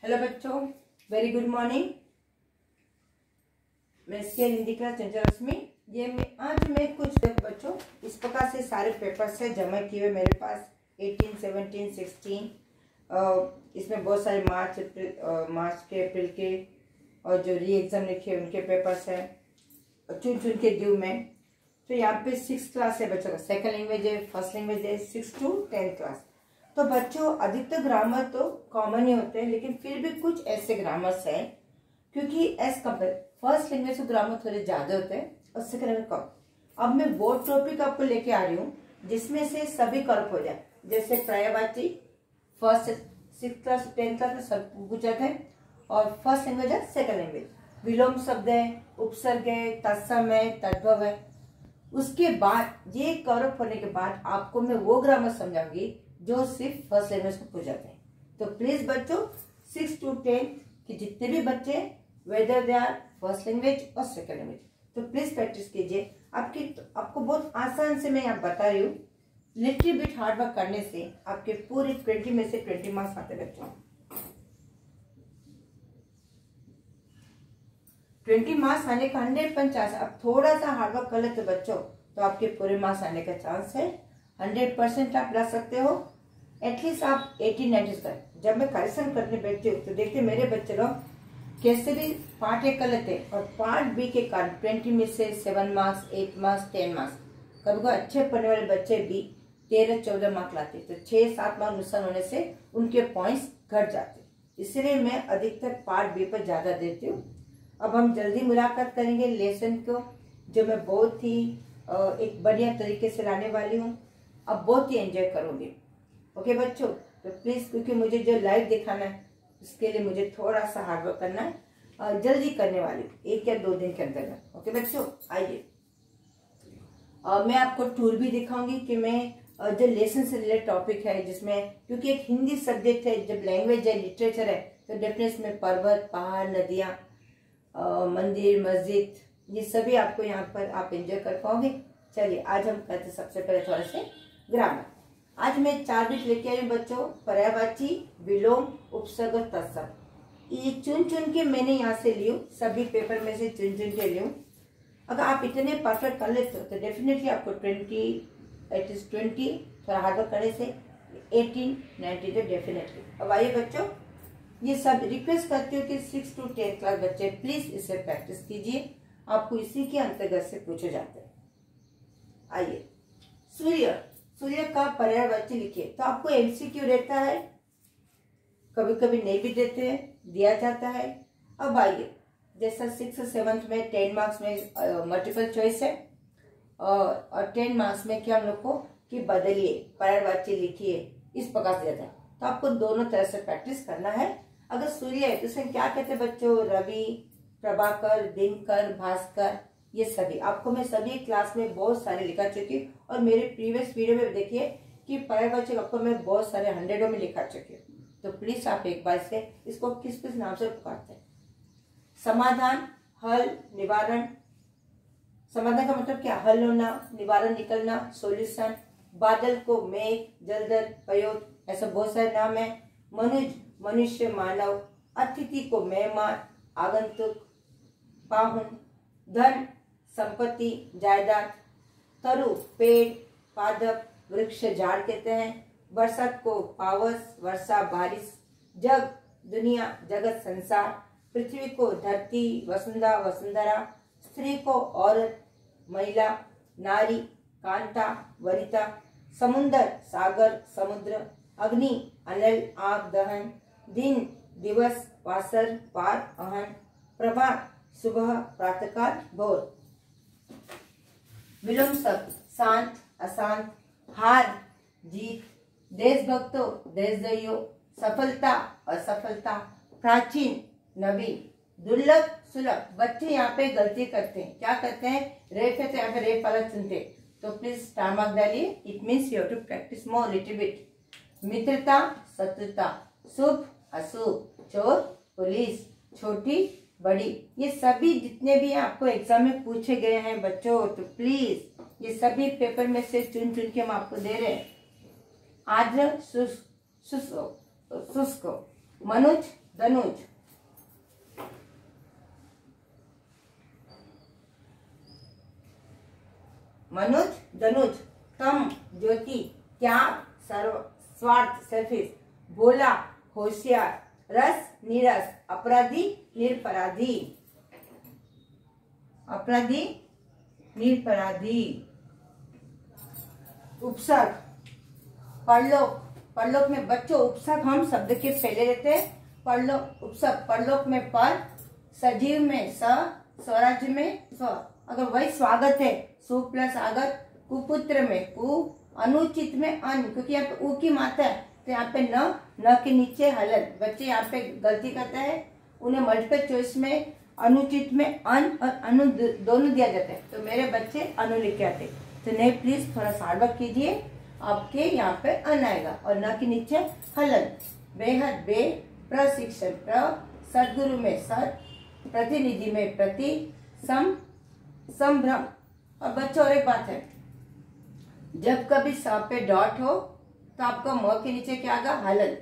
Hello बच्चों, very good morning. मैं scale Hindi class चंचल रश्मि। आज मैं कुछ बच्चों इस प्रकार से सारे पेपर्स है जमा किए हुए मेरे पास 18, 17, 16। इसमें बहुत सारे मार्च के, अप्रैल के और जो री एग्जाम लिखे उनके पेपर्स है चुन चुन के ड्यू में। तो यहाँ पे 6 क्लास है बच्चों का, सेकंड लैंग्वेज है, फर्स्ट लैंग्वेज है, 6 to 10 क्लास। तो बच्चों अधिकतर ग्रामर तो कॉमन ही होते हैं, लेकिन फिर भी कुछ ऐसे ग्रामर्स हैं क्योंकि एज कम्पेयर फर्स्ट लैंग्वेज के ग्रामर थोड़े ज्यादा होते हैं और सेकंड लैंग्वेज कम। अब मैं वो टॉपिक आपको लेके आ रही हूँ जिसमें से सभी कवर हो जाए, जैसे पर्यायवाची फर्स्ट 6 क्लास 10 क्लास में सब पूछ जाते हैं, और फर्स्ट लैंग्वेज है, सेकंड लैंग्वेज विलोम शब्द है, उपसर्ग है, तत्सम है, तद्भव है। उसके बाद ये कवर होने के बाद आपको मैं वो ग्रामर समझाऊंगी जो सिर्फ फर्स्ट लैंग्वेज को पूछ जाते हैं। तो प्लीज बच्चों 6 to 10 के जितने भी बच्चे whether they are first language और सेकंड लैंग्वेज, तो प्लीज प्रैक्टिस कीजिए। आपको बहुत आसान से मैं यहाँ बता रही हूँ। लिटिल बिट हार्ड वर्क करने से आपके पूरे 20 में से 20 मार्क्स आते बच्चों। 20 मार्क्स आने का 100% चांस। अब थोड़ा सा हार्ड वर्क कर लेते बच्चों तो आपके पूरे मार्क्स आने का चांस है 100% आप ला सकते हो। एटलीस्ट आप 80-90 तक। जब मैं करेक्शन करने बैठती हूँ तो देखते मेरे बच्चे लोग कैसे भी पार्ट ए कर लेते हैं, और पार्ट बी के कारण 20 में से 7 मार्क्स, 8 मार्क्स, 10 मार्क्स, कभी अच्छे पढ़ने वाले बच्चे भी 13-14 मार्क्स लाते, तो 6-7 मार्क्स नुकसान होने से उनके पॉइंट्स घट जाते। इसलिए मैं अधिकतर पार्ट बी पर ज्यादा देती हूँ। अब हम जल्दी मुलाकात करेंगे लेसन को, जो मैं बहुत ही एक बढ़िया तरीके से लाने वाली हूँ। अब बहुत ही एंजॉय करोगे। ओके बच्चों, तो प्लीज, क्योंकि मुझे जो लाइव दिखाना है उसके लिए मुझे थोड़ा सा हार्डवर्क करना है, जल्दी करने वाली हूँ 1 या 2 दिन के अंदर। ओके बच्चों, आइए मैं आपको टूर भी दिखाऊंगी कि मैं जो लेसन से रिलेटेड टॉपिक है, जिसमें क्योंकि एक हिंदी सब्जेक्ट है, जब लैंग्वेज है, लिटरेचर है, तो डेफिनेटली में पर्वत, पहाड़, नदियाँ, मंदिर, मस्जिद, ये सभी आपको यहाँ पर आप एंजॉय कर पाओगे। चलिए आज हम करते सबसे पहले थोड़े से ग्रामर। आज मैं 4 बिट लेके आई हूँ बच्चों, पर्यायवाची, विलोम, उपसर्ग और तत्सम। ये चुन चुन के मैंने यहाँ से ली हूँ, सभी पेपर में से चुन चुन के ली हूँ। अगर आप इतने परफेक्ट कर लेते हो तो डेफिनेटली आपको 20 थोड़ा हार्डवर्क करने से 18, 19 तो डेफिनेटली। अब आइए बच्चों, ये सब रिक्वेस्ट करती हूँ कि 6 to 10 क्लास बच्चे प्लीज इसे प्रैक्टिस कीजिए, आपको इसी के अंतर्गत से पूछे जाते हैं। आइए, सूर्य का पर्यायवाची लिखिए। तो आपको एमसीक्यू रहता है, कभी कभी नहीं भी देते हैं, दिया जाता है। अब आइए, जैसा 6 और 7 में 10 मार्क्स में मल्टीपल चॉइस है, और 10 मार्क्स में क्या हम लोग को कि बदलिए, पर्यायवाची लिखिए, इस प्रकार से देता है। तो आपको दोनों तरह से प्रैक्टिस करना है। अगर सूर्य है तो उसे क्या कहते हैं बच्चों? रवि, प्रभाकर, दिनकर, भास्कर, ये सभी आपको मैं सभी क्लास में बहुत सारे लिखा चुकी हूँ, और मेरे प्रीवियस वीडियो में देखिए कि पर्यायवाची आपको मैं बहुत सारे 100 में लिखा चुकी हूँ। तो प्लीज आप एक बार से इसको किस किस नाम से पुकारते हैं? समाधान, हल, निवारण। समाधान का मतलब क्या? हल होना, निवारण निकलना, सॉल्यूशन। बादल को मेघ, जलधर, पयोद, ऐसा बहुत सारे नाम है। मनुज, मनुष्य, मानव। अतिथि को मेहमान, आगंतुक, पाहुन। धन, संपत्ति, जायदाद। तरु, पेड़, पादप, वृक्ष, झाड़ कहते हैं। बरसात को पावस, वर्षा, बारिश। जग, दुनिया, जगत, संसार। पृथ्वी को धरती, वसुंधरा, वसुंधरा। स्त्री को औरत, महिला, नारी, कांता, वनिता। समुंदर, सागर, समुद्र। अग्नि, अनल, आग, दहन। दिन, दिवस, वासर, पार, अहन। प्रभात, सुबह, प्रातःकाल, भोर। विलोम शब्द, शांत, अशांत। हार, जीत। देशभक्तो, देशद्रोहियों। सफलता, असफलता। प्राचीन, नवीन। दुर्लभ, सुलभ। बच्चे यहाँ पे गलती करते हैं, क्या करते हैं? रेफ है तो यहाँ पे रेफ वाला चुनते, तो प्लीज स्टार मार्क डालिए। It means you have to practise more little bit. मित्रता, शत्रुता। शुभ, अशुभ। चोर, पुलिस। छोटी, बड़ी, ये सभी जितने भी आपको एग्जाम में पूछे गए हैं बच्चों, तो प्लीज ये सभी पेपर में से चुन चुन के हम आपको दे रहे हैं। आर्द्र, शुष्क। मनुज, धनुज, मनुज धनुज, तम ज्योति, त्याग सर्व स्वार्थ सेल्फिश, भोला होशियार, रस नीरस, अपराधी निरपराधी, अपराधी निरपराधी, उपसर्ग परलोक, परलोक में बच्चों उपसर्ग हम शब्द के पहले लेते हैं। परलोक उपसर्ग, परलोक में पर, सजीव में स, स्वराज्य में स्व, अगर वही स्वागत है सु प्लस आगत, कुपुत्र में कु, अनुचित में अन, क्योंकि यहाँ पे उ की मात्रा है तो यहाँ पे न के नीचे हलन। बच्चे यहाँ पे गलती करते हैं, उन्हें मल्टीपल चॉइस में अनुचित में अन और अनु दोनों दिया जाता है, तो मेरे बच्चे अनु लिख के आते। तो नहीं, प्लीज थोड़ा सा हार्ड वर्क कीजिए, आपके यहाँ पे अन आएगा और न के नीचे हलन। बेहद बे, प्रशिक्षण प्र, सदगुरु में सद, प्रतिनिधि में प्रति, सम संभ्रम। और बच्चों और एक बात है, जब कभी स पे डॉट हो तो आपका म के नीचे क्या आएगा, हलन।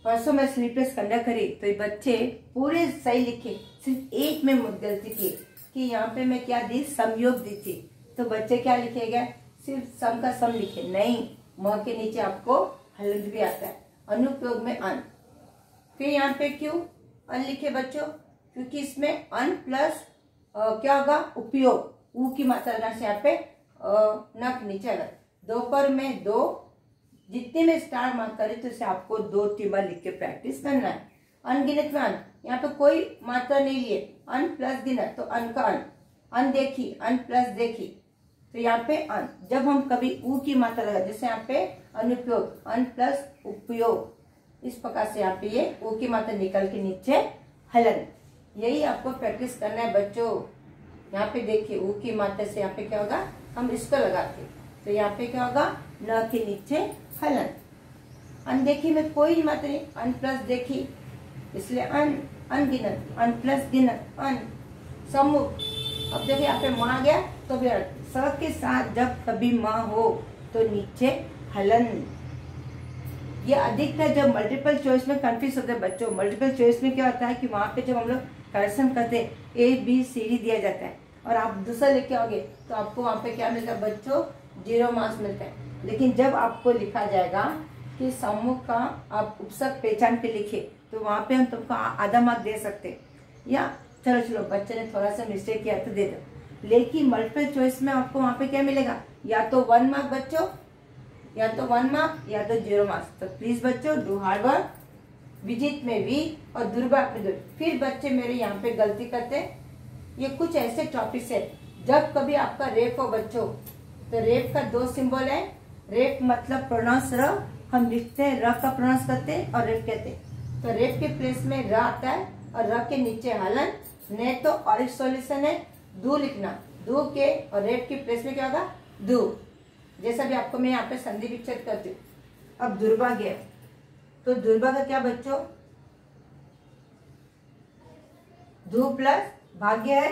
परसों मैं स्लीपलेस कंडक्ट करी तो ये बच्चे पूरे सही लिखे, सिर्फ एक में गलती की कि यहाँ पे मैं क्या दी, संयोग दी थी, तो बच्चे क्या लिखेगा, सिर्फ सम का सम लिखे, नहीं, म के नीचे आपको हलन भी आता है। अनुपयोग में अन, फिर यहाँ पे क्यों अन लिखे बच्चों, क्योंकि इसमें अन प्लस क्या होगा, उपयोग, ऊ की मात्रा लगने से यहाँ पे न के नीचे आएगा। दोपहर में दो, जितने में स्टार मार्क करे तो इसे आपको 2 टिम्बर लिख के प्रैक्टिस करना है। अनगिनत में अन, यहाँ पे कोई मात्रा नहीं लिए, अन प्लस गिनत तो अन का अन, अन देखी, अन प्लस देखी, तो यहाँ पे अन। जब हम कभी ऊ की मात्रा लगा, जैसे यहाँ पे अनुपयोग, अन प्लस उपयोग, इस प्रकार से यहाँ पे ये ऊ की मात्रा निकल के नीचे हलन। यही आपको प्रैक्टिस करना है बच्चों। यहाँ पे देखिए ऊ की मात्रा से यहाँ पे क्या होगा, हम इसको लगाते तो यहाँ पे क्या होगा, न के नीचे हलन। अनदेखी में कोई मात्रा नहीं, अन प्लस देखी, इसलिए अन, अनगिनत, अन प्लस गिनत, अन। सम्मुख, अब देखिए यहाँ पे माँ आ गया तो भी स के साथ जब कभी माँ हो तो नीचे हलन। ये अधिकतर जब मल्टीपल चॉइस में कंफ्यूज होते हैं बच्चों। मल्टीपल चॉइस में क्या होता है कि वहां पे जब हम लोग करेक्शन करते हैं ABCD दिया जाता है और आप दूसरा लेके आओगे तो आपको वहां पे क्या मिलता है बच्चों, 0 मार्क्स मिलता है। लेकिन जब आपको लिखा जाएगा कि सम्मुख का आप उपसर्ग पहचान के लिखे तो वहां पे हम तुमको आधा मार्क दे सकते, या चलो बच्चे ने थोड़ा सा मिस्टेक किया तो दे दो। लेकिन मल्टीपल चॉइस में आपको वहां पे क्या मिलेगा, या तो 1 मार्क बच्चों, या तो 1 मार्क या तो 0 मार्क्स। तो प्लीज बच्चों डू हार्ड वर्क। विजित में वी और दुर्गा में दुर्गा। फिर बच्चे मेरे यहाँ पे गलती करते हैं, ये कुछ ऐसे टॉपिक्स है, जब कभी आपका रेप हो बच्चों तो रेप का 2 सिंबल है। रेप मतलब प्रोनाउंस र, हम लिखते हैं र का प्रोनाउंस करते हैं और रेप कहते हैं। तो रेप के प्लेस में र आता है और र के नीचे हलन, नहीं तो और एक सॉल्यूशन है दू लिखना, दू के और रेप के प्लेस में क्या होगा, दू। जैसा भी आपको मैं यहाँ पे संधि विच्छेद करती हूँ। अब दुर्भाग्य, तो दुर्भाग्य क्या बच्चों, दू प्लस भाग्य है,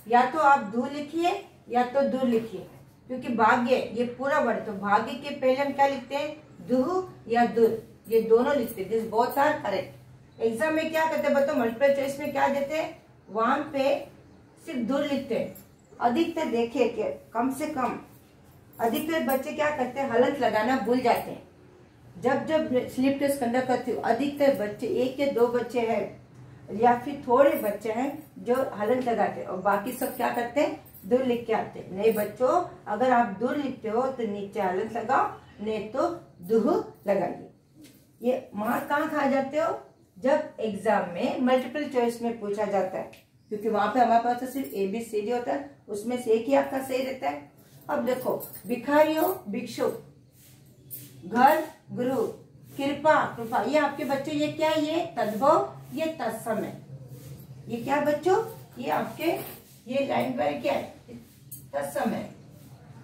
या तो आप दू लिखिए या तो दूर लिखिए, क्योंकि भाग्य ये पूरा वर्ड, तो भाग्य के पहले हम क्या लिखते हैं, दू या दूर, ये दोनों लिखते हैं। This both are correct. Exam में क्या करते हैं बच्चों, मल्टीपल चॉइस में क्या देते हैं, वहां पे सिर्फ दूर लिखते हैं। अधिकतर देखिए कि कम से कम अधिकतर बच्चे क्या करते हैं, हलंत लगाना भूल जाते हैं। जब स्लिप टेस्ट कंडक्ट करती हूँ, अधिकतर बच्चे 1 या 2 बच्चे हैं या फिर थोड़े बच्चे हैं जो हलंत लगाते हैं और बाकी सब क्या करते हैं, दूर लिख के आते हैं। नहीं बच्चों, अगर आप दूर लिखते हो तो नीचे हलंत लगाओ, नहीं तो दुह लगाइए। ये मार्क कहाँ खा जाते हो, जब एग्जाम में मल्टीपल चॉइस में पूछा जाता है, क्योंकि वहां पे हमारे पास तो सिर्फ ABCD होता है, उसमें से एक ही आपका सही रहता है। अब देखो, भिखारियों भिक्षु, घर गुरु, कृपा कृपा, ये आपके बच्चों ये क्या है, ये तद्भव, ये तत्सम है। ये क्या बच्चों, ये आपके ये लाइन पर क्या है, तत्सम है।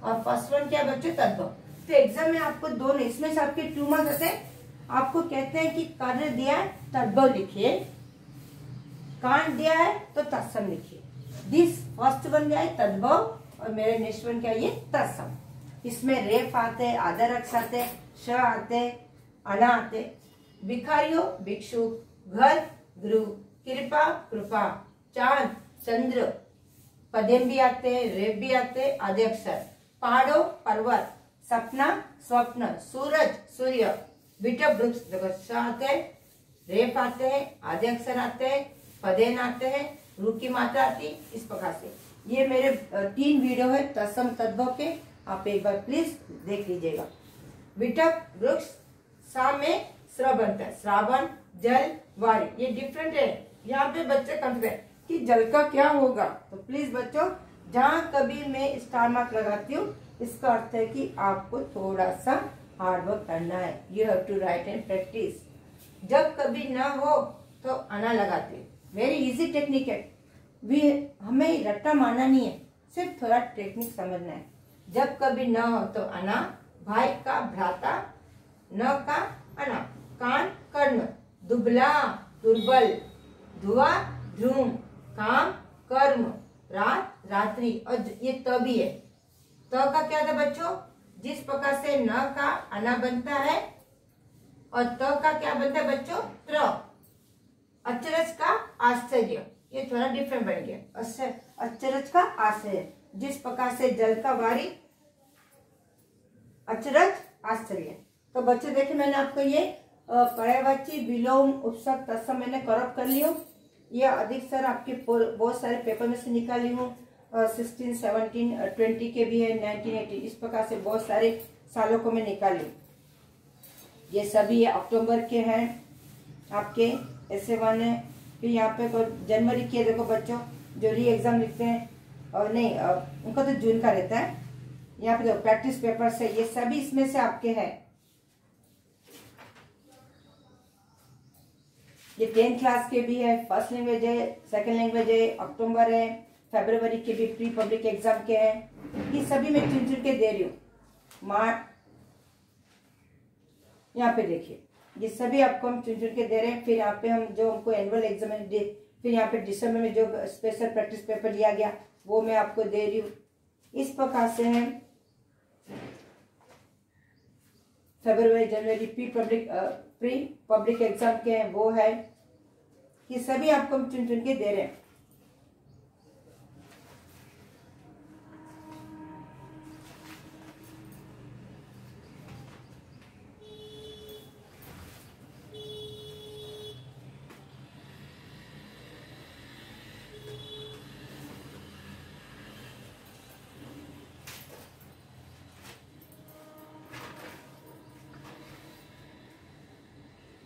और फर्स्ट वन क्या बच्चों, तद्भव। तो एग्जाम में आपको दोनों, इसमें से आपके 2 मार्क्स आते हैं। आपको कहते हैं कि कार्य दिया है तद्भव लिखिए, कांड दिया है तो तत्सम लिखिए। दिस फर्स्ट वन क्या है, तद्भव, और मेरे नेक्स्ट वन क्या है, ये तत्सम। इसमें रेफ आते, आदरक्ष आते, श आते, अना आते। भिखारियों भिक्षु, घर गुरु, कृपा कृपा, चांद चंद्र, पदेम भी आते हैं, रेप भी आते हैं, आदि अक्षर। पहाड़ों पर्वत, सपना स्वप्न, सूरज सूर्य, बिटप वृक्ष, देखो स आते हैं, रेप आते हैं, आदि अक्षर आते हैं, पदेन आते हैं, रू की मात्रा आती, इस प्रकार से। ये मेरे 3 वीडियो है तत्सम तद्भव के, आप एक बार प्लीज देख लीजिएगा। बिटप वृक्ष, सा में स्र बनता है, श्रावण जल वायु, ये डिफरेंट है। यहाँ पे बच्चे कंफ्यूज है कि जल का क्या होगा, तो प्लीज बच्चों जहाँ कभी मैं स्टार मार्क लगाती हूँ, इसका अर्थ है कि आपको थोड़ा सा हार्ड वर्क करना है। You have to write and practise. जब कभी ना हो तो अना लगाते हैं, वेरी इजी टेक्निक है। हमें रट्टा मारना नहीं है, सिर्फ थोड़ा टेक्निक समझना है। जब कभी न हो तो अना, भाई का भ्राता, न का अना, कान कर्ण, दुबला दुर्बल, धुआं ध्रुम, काम कर्म, रात रात्रि, और ये त भी है। त का क्या था बच्चों, जिस प्रकार से न का अना बनता है और त का क्या बनता है बच्चों, त्र। अचरज का आश्चर्य, ये थोड़ा डिफरेंट बन गया। अचरज का आश्चर्य, जिस प्रकार से जल का वारी, अचरज आश्चर्य। तो बच्चे देखिए मैंने आपको ये पर्यायवाची विलोम उपसर्ग तत्सम मैंने करेक्ट कर ली हूँ। ये अधिक सर आपके बहुत सारे पेपर में से निकाली हूँ, 16, 17, 20 के भी है, 19, 18, इस प्रकार से बहुत सारे सालों को मैं निकाली हूँ। ये सभी अक्टूबर के हैं आपके, ऐसे 1 है। फिर यहाँ पे जनवरी के देखो बच्चों जो री एग्जाम लिखते हैं, और नहीं उनका तो जून का रहता है। यहाँ पे देखो प्रैक्टिस पेपर से, ये सभी इसमें से आपके हैं। ये 10th क्लास के भी है, फर्स्ट लैंग्वेज है, सेकंड लैंग्वेज है, अक्टूबर है, फरवरी के भी प्री पब्लिक एग्जाम के हैं। ये सभी मैं चुन चुन के दे रही हूँ। यहाँ पे देखिए ये सभी आपको हम चुन चुन के दे रहे हैं। फिर यहाँ पे हम जो हमको एनुअल एग्जाम में फिर यहाँ पे दिसंबर में जो स्पेशल प्रैक्टिस पेपर लिया गया वो मैं आपको दे रही हूँ। इस प्रकार से है फरवरी जनवरी प्री पब्लिक एग्जाम के हैं वो है। ये सभी आपको हम चुन चुन के दे रहे हैं।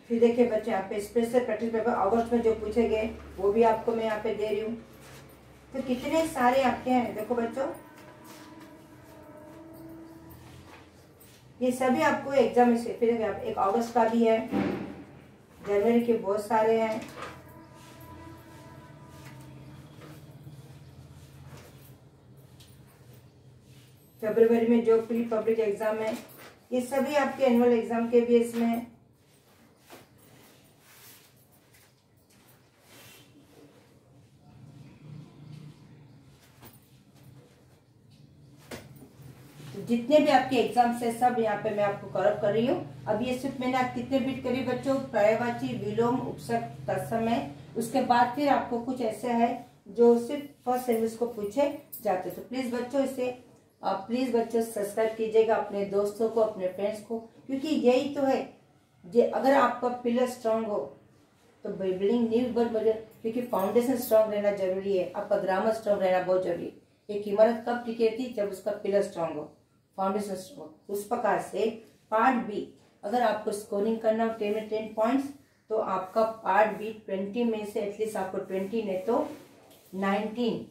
फिर देखिए बच्चे यहाँ पे स्पेशल प्रैक्टिस पेपर अगस्त में जो पूछे गए वो भी आपको मैं यहाँ पे दे रही हूँ। तो कितने सारे आपके हैं देखो बच्चों, ये सभी आपको एग्जाम में से। फिर एक अगस्त का भी है, जनवरी के बहुत सारे हैं, फरवरी में जो प्री पब्लिक एग्जाम है ये सभी आपके एनुअल एग्जाम के भी इसमें है। जितने भी आपके एग्जाम्स है सब यहाँ पे मैं आपको कवर कर रही हूँ। अब ये सिर्फ मैंने आप कितने बीट करी बच्चों, पर्यायवाची विलोम उपसर्ग तत्सम है। उसके बाद फिर आपको कुछ ऐसे है जो सिर्फ फर्स्ट सेमिस्टर को पूछे जाते। तो प्लीज बच्चों इसे प्लीज बच्चों सब्सक्राइब कीजिएगा अपने दोस्तों को, अपने फ्रेंड्स को, क्योंकि यही तो है अगर आपका पिलर स्ट्रांग हो तो बिल्डिंग नींव बहुत बढ़िया, क्योंकि फाउंडेशन स्ट्रांग रहना जरूरी है, आपका ग्रामर स्ट्रांग रहना बहुत जरूरी है। एक इमारत कब टिकी रहती जब उसका पिलर स्ट्रांग हो, फाउंडेशन स्ट्रांग। उस प्रकार से पार्ट बी अगर आपको स्कोरिंग करना हो 10 में 10 पॉइंट्स तो आपका पार्ट बी 20 में से एटलीस्ट आपको 20 नहीं तो 19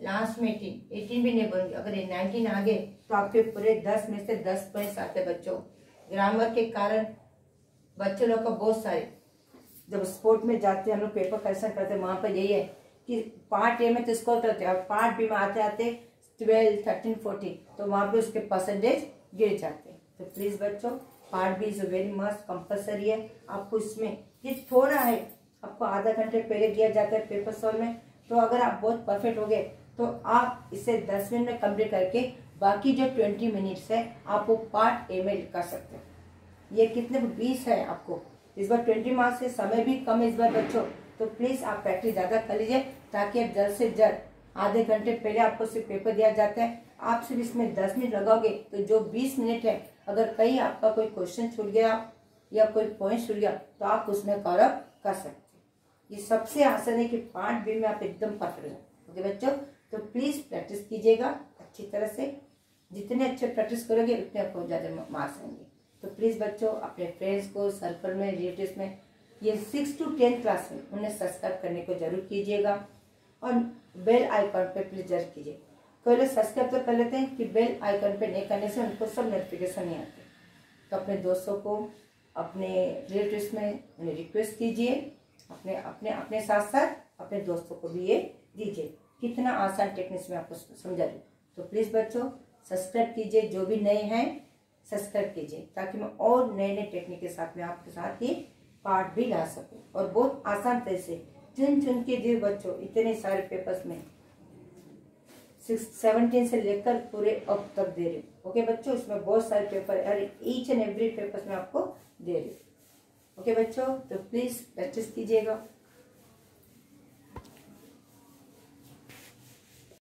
लास्ट में 18 भी नहीं बनेंगे। अगर ये 19 आ गए तो आपके पूरे 10 में से 10 पॉइंट्स आते बच्चों। ग्रामर के कारण बच्चे लोग का बहुत सारे जब स्पोर्ट में जाते हैं, हम लोग पेपर करेक्शन करते हैं, वहां पर यही है कि पार्ट ए में तो स्कोर करते हैं और पार्ट बी में आते आते 12, 13, 14 तो वहां पे उसके परसेंटेज गिर जाते हैं। तो प्लीज बच्चों part B is very must compulsory है। आपको इसमें ये थोड़ा है, आपको आधा घंटे पहले दिया जाता है पेपर सॉल्व में, तो अगर आप बहुत परफेक्ट हो गए तो आप इसे 10 मिनट में कंप्लीट करके बाकी जो 20 मिनट्स है आप वो पार्ट ए में कर सकते हैं। ये कितने 20 है आपको, इस बार 20 मार्क्स है, समय भी कम है इस बार बच्चों, तो प्लीज आप प्रैक्टिस ज्यादा कर लीजिए ताकि आप जल्द से जल्द आधे घंटे पहले आपको सिर्फ पेपर दिया जाता है, आप सिर्फ इसमें 10 मिनट लगाओगे तो जो 20 मिनट है, अगर कहीं आपका कोई क्वेश्चन छूट गया या कोई पॉइंट छूट गया तो आप उसमें कवर कर सकते हैं। ये सबसे आसान है कि पार्ट बी में आप एकदम परफेक्ट हो। ओके बच्चों, तो प्लीज प्रैक्टिस कीजिएगा अच्छी तरह से, जितने अच्छे प्रैक्टिस करोगे उतने आपको ज्यादा मार्क्स आएंगे। तो प्लीज बच्चों अपने फ्रेंड्स को, सर्कल में, रिलेटिव्स में, ये 6 to 10 क्लास में उन्हें सब्सक्राइब करने को जरूर कीजिएगा और बेल आइकॉन पे प्लीज जरूर कीजिए। कोई लोग सब्सक्राइब तो कर लेते हैं कि बेल आइकन पे नहीं करने से उनको सब नोटिफिकेशन नहीं आते, तो अपने दोस्तों को, अपने रिलेटिव्स में उन्हें रिक्वेस्ट कीजिए, अपने अपने अपने साथ साथ अपने दोस्तों को भी ये दीजिए। कितना आसान टेक्निक्स में आपको समझा दूँ। तो प्लीज़ बच्चों सब्सक्राइब कीजिए, जो भी नए हैं सब्सक्राइब कीजिए ताकि मैं और नए नए टेक्निक के साथ में आपके साथ ये पार्ट भी ला सकूँ और बहुत आसान तरह से चुन चुन के दिए बच्चों, इतने सारे पेपर्स में 17 से लेकर पूरे अब तक दे रही हूँ। ओके बच्चों, इसमें बहुत सारे पेपर और ईच एंड एवरी पेपर्स में आपको दे रही हूँ। ओके बच्चों, तो प्लीज प्रैक्टिस कीजिएगा।